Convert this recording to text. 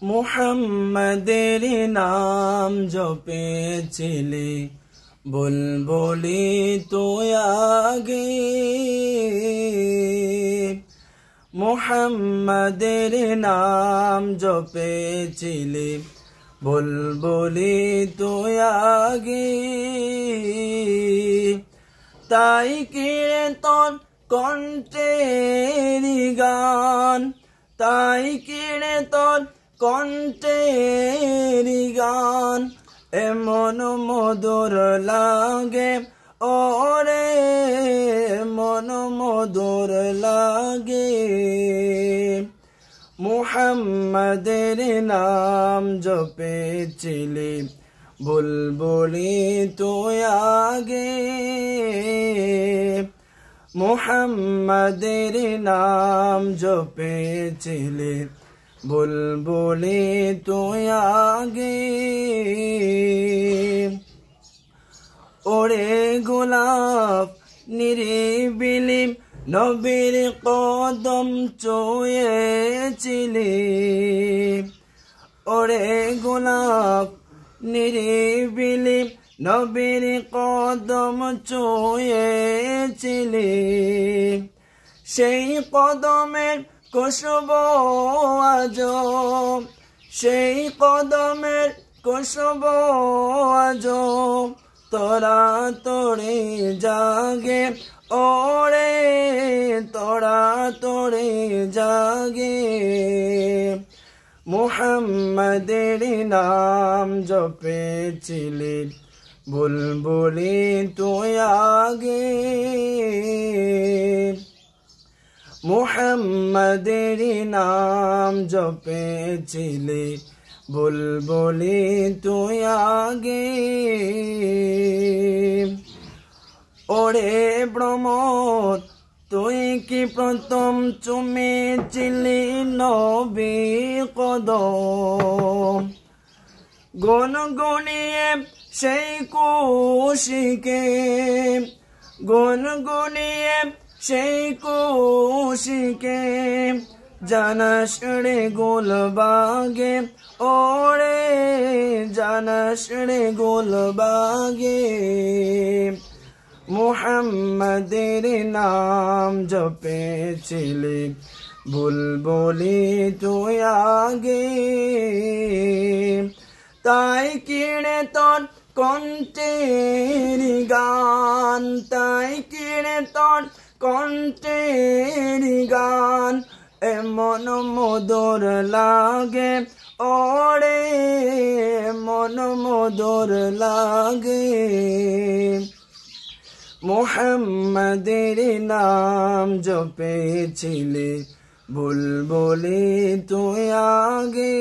মুহাম্মাদের নাম জপেছিলে বুলবুলি তো আগে মুহাম্মাদের নাম জপেছিলে বুলবুলি তো আগে তাই কীর্তন কণ্ঠের গান তাই কীর্তন কণ্ঠের গান এমন মধুর লাগে ওরে মন মধুর লাগে মুহাম্মাদের নাম জপেছিলে বুলবুলি তো আগে মুহাম্মাদের নাম জপেছিলে বুলবুলি তো আগে ওরে গোলাপ নিরিবিলি নবীর কদম ছুঁয়েছিলে ওরে গোলাপ নিরিবিলি নবীর কদম ছুঁয়েছিলে সেই কদমের খুশবু আজো সেই কদমের খুশবু আজো তোরা তোরে জাগে ওরে তোরা তোরে জাগে মুহাম্মাদের নাম জপেছিলে বুলবুলি তো আগে মুহাম্মাদের নাম জপেছিলে বুলবুলি তো আগে ওরে ভ্রমর তুই কি প্রথম চুমেছিলি নবীর কদম গুনগুনিয়ে সেই খুশিকে গুনগুনিয়ে সেই খুশিকে জানাস রে গোলবাগে ওরে জানাস রে গোলবাগে মুহাম্মাদের নাম জপেছিলে বুলবুলি তো আগে তাই কীর্তন কণ্ঠের গান তাই কীর্তন কণ্ঠের গান এমন মধুর লাগে ওরে মন মধুর লাগে মুহাম্মাদের নাম জপেছিলে বুলবুলি তো আগে।